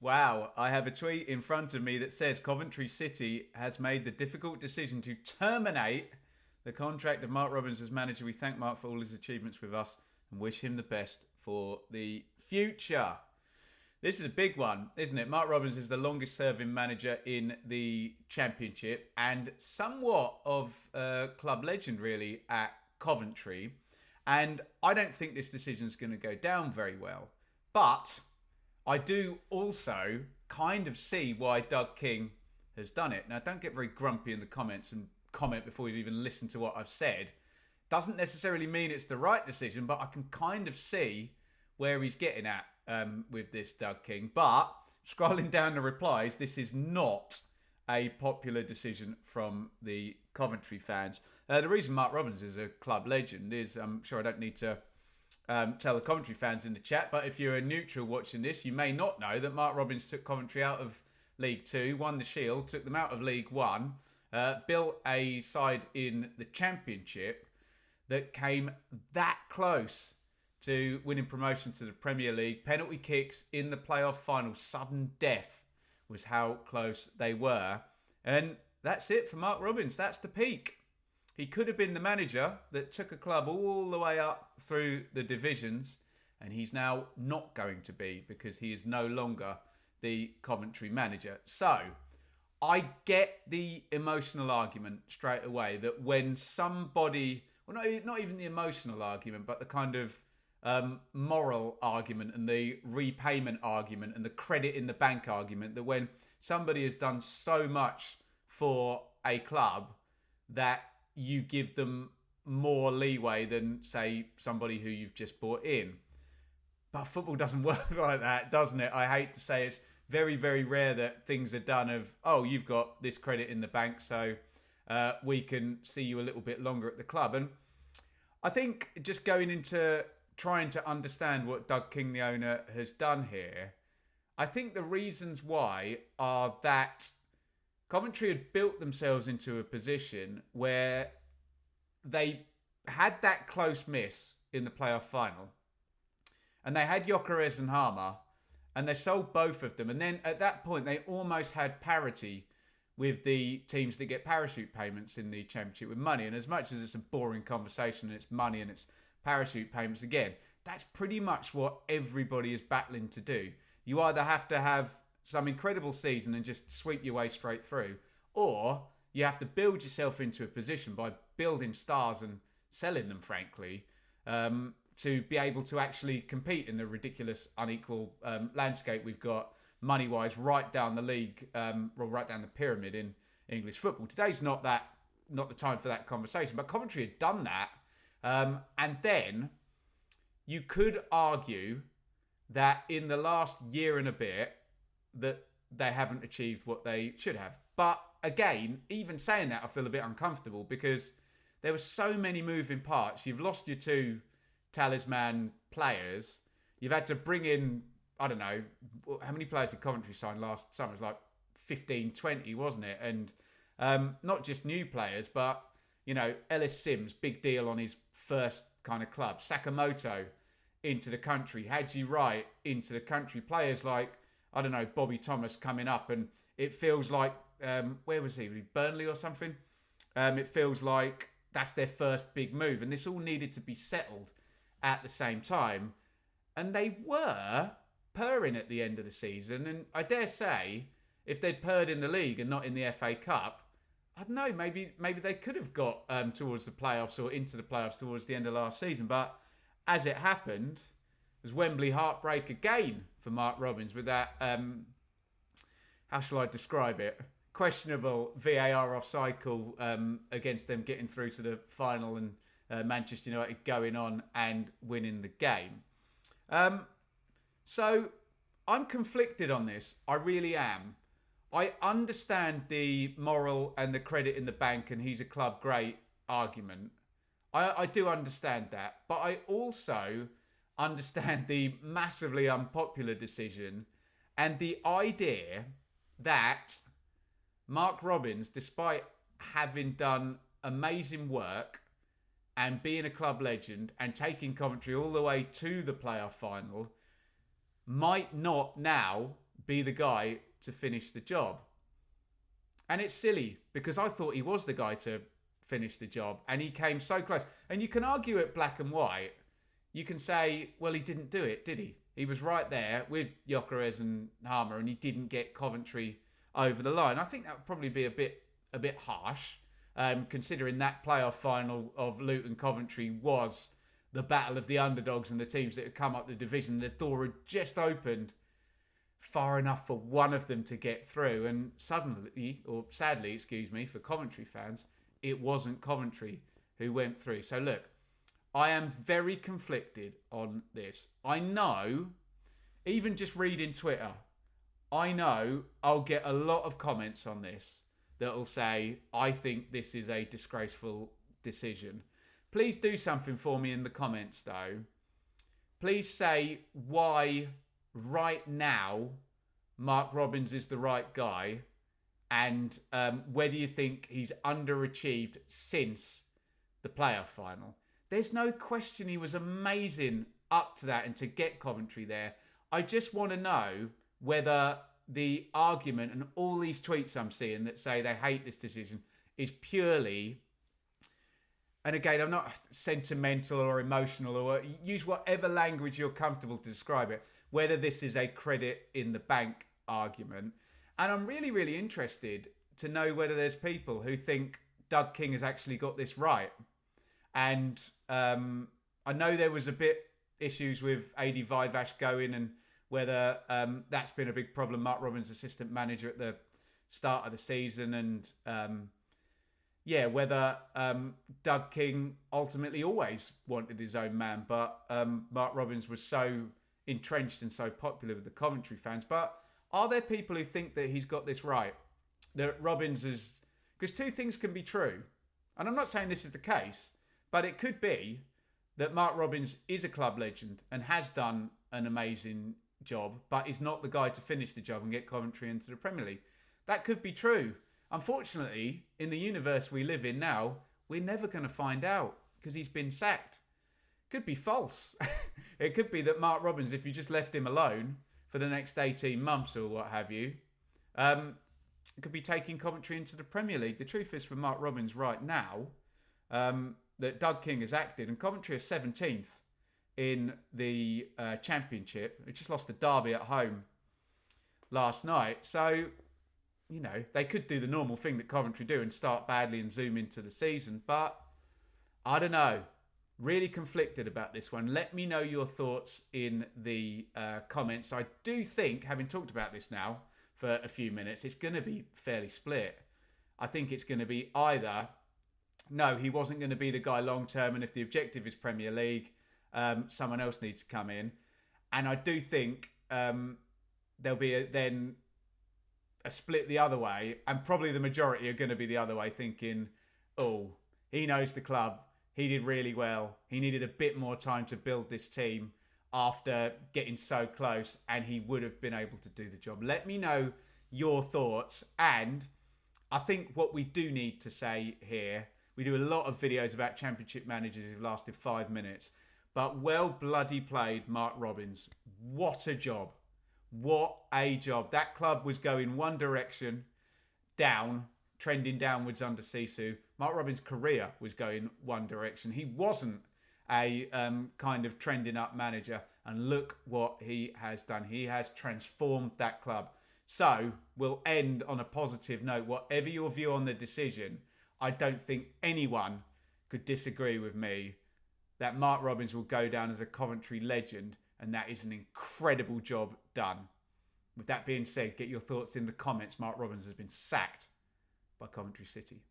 Wow, I have a tweet in front of me that says Coventry City has made the difficult decision to terminate the contract of Mark Robins as manager. We thank Mark for all his achievements with us and wish him the best for the future. This is a big one, isn't it? Mark Robins is the longest serving manager in the Championship and somewhat of a club legend, really, at Coventry. And I don't think this decision is going to go down very well. But I do also kind of see why Doug King has done it. Now, don't get very grumpy in the comments and comment before you've even listened to what I've said. Doesn't necessarily mean it's the right decision, but I can kind of see where he's getting at with this Doug King. But scrolling down the replies, this is not a popular decision from the Coventry fans. The reason Mark Robins is a club legend is, I'm sure I don't need to tell the Coventry fans in the chat, but if you're a neutral watching this, you may not know that Mark Robins took Coventry out of League 2, won the Shield, took them out of League 1, built a side in the Championship that came that close to winning promotion to the Premier League. Penalty kicks in the playoff final, sudden death was how close they were. And that's it for Mark Robins. That's the peak. He could have been the manager that took a club all the way up through the divisions, and he's now not going to be because he is no longer the Coventry manager. So I get the emotional argument straight away that when somebody, well, not even the emotional argument, but the kind of moral argument and the repayment argument and the credit in the bank argument, that when somebody has done so much for a club that you give them more leeway than, say, somebody who you've just bought in. But football doesn't work like that, doesn't it? I hate to say it's very, very rare that things are done of, oh, you've got this credit in the bank, so we can see you a little bit longer at the club. And I think just going into trying to understand what Doug King, the owner, has done here, I think the reasons why are that Coventry had built themselves into a position where they had that close miss in the playoff final. And they had Gyökeres and Hamza, and they sold both of them. And then at that point, they almost had parity with the teams that get parachute payments in the Championship with money. And as much as it's a boring conversation and it's money and it's parachute payments again, that's pretty much what everybody is battling to do. You either have to have some incredible season and just sweep your way straight through, or you have to build yourself into a position by building stars and selling them, frankly, to be able to actually compete in the ridiculous, unequal landscape we've got money-wise right down the league, or right down the pyramid in English football. Today's not the time for that conversation, but Coventry had done that, and then you could argue that in the last year and a bit that they haven't achieved what they should have. But again, even saying that, I feel a bit uncomfortable because there were so many moving parts. You've lost your two talisman players. You've had to bring in, I don't know, how many players did Coventry sign last summer? It was like 15, 20, wasn't it? And not just new players, but, you know, Ellis Sims, big deal on his first kind of club. Sakamoto into the country. Hadji Wright into the country. Players like, I don't know, Bobby Thomas coming up, and it feels like, where was he? Burnley or something? It feels like that's their first big move, and this all needed to be settled at the same time. And they were purring at the end of the season, and I dare say, if they'd purred in the league and not in the FA Cup, I don't know, maybe they could have got towards the playoffs or into the playoffs towards the end of last season. But as it happened, it was Wembley heartbreak again for Mark Robins with that, how shall I describe it? Questionable VAR offside call against them getting through to the final and Manchester United going on and winning the game. So I'm conflicted on this. I really am. I understand the moral and the credit in the bank and he's a club great argument. I do understand that. But I also understand the massively unpopular decision and the idea that Mark Robins, despite having done amazing work and being a club legend and taking Coventry all the way to the playoff final, might not now be the guy to finish the job. And it's silly because I thought he was the guy to finish the job and he came so close. And you can argue it black and white. You can say, well, he didn't do it, did he? He was right there with Gyökeres and Hamza and he didn't get Coventry over the line. I think that would probably be a bit harsh, considering that playoff final of Luton Coventry was the battle of the underdogs and the teams that had come up the division. The door had just opened far enough for one of them to get through, and sadly, for Coventry fans, it wasn't Coventry who went through. So look, I am very conflicted on this. I know, even just reading Twitter, I know I'll get a lot of comments on this that will say, I think this is a disgraceful decision. Please do something for me in the comments though. Please say why right now Mark Robins is the right guy and whether you think he's underachieved since the playoff final. There's no question he was amazing up to that and to get Coventry there. I just want to know whether the argument and all these tweets I'm seeing that say they hate this decision is purely, and again, I'm not sentimental or emotional or use whatever language you're comfortable to describe it, whether this is a credit in the bank argument. And I'm really, really interested to know whether there's people who think Doug King has actually got this right. And I know there was a bit issues with AD Vivash going and whether that's been a big problem. Mark Robins, assistant manager at the start of the season. And whether Doug King ultimately always wanted his own man. But Mark Robins was so entrenched and so popular with the Coventry fans. But are there people who think that he's got this right? That Robins is... Because two things can be true. And I'm not saying this is the case, but it could be that Mark Robins is a club legend and has done an amazing job, but is not the guy to finish the job and get Coventry into the Premier League. That could be true. Unfortunately, in the universe we live in now, we're never going to find out because he's been sacked. Could be false. It could be that Mark Robins, if you just left him alone for the next 18 months or what have you, could be taking Coventry into the Premier League. The truth is, for Mark Robins right now, that Doug King has acted, and Coventry are 17th in the Championship. They just lost to Darby at home last night. So, you know, they could do the normal thing that Coventry do and start badly and zoom into the season. But I don't know. Really conflicted about this one. Let me know your thoughts in the comments. I do think, having talked about this now for a few minutes, it's going to be fairly split. I think it's going to be either, no, he wasn't going to be the guy long term, and if the objective is Premier League, someone else needs to come in. And I do think there'll be then a split the other way, and probably the majority are going to be the other way, thinking, oh, he knows the club, he did really well, he needed a bit more time to build this team after getting so close, and he would have been able to do the job. Let me know your thoughts. And I think what we do need to say here, we do a lot of videos about Championship managers who've lasted 5 minutes, but well bloody played, Mark Robins. What a job. What a job. That club was going one direction, down, trending downwards under Sisu. Mark Robins' career was going one direction. He wasn't a kind of trending up manager, and look what he has done. He has transformed that club. So we'll end on a positive note. Whatever your view on the decision, I don't think anyone could disagree with me that Mark Robins will go down as a Coventry legend, and that is an incredible job done. With that being said, get your thoughts in the comments. Mark Robins has been sacked by Coventry City.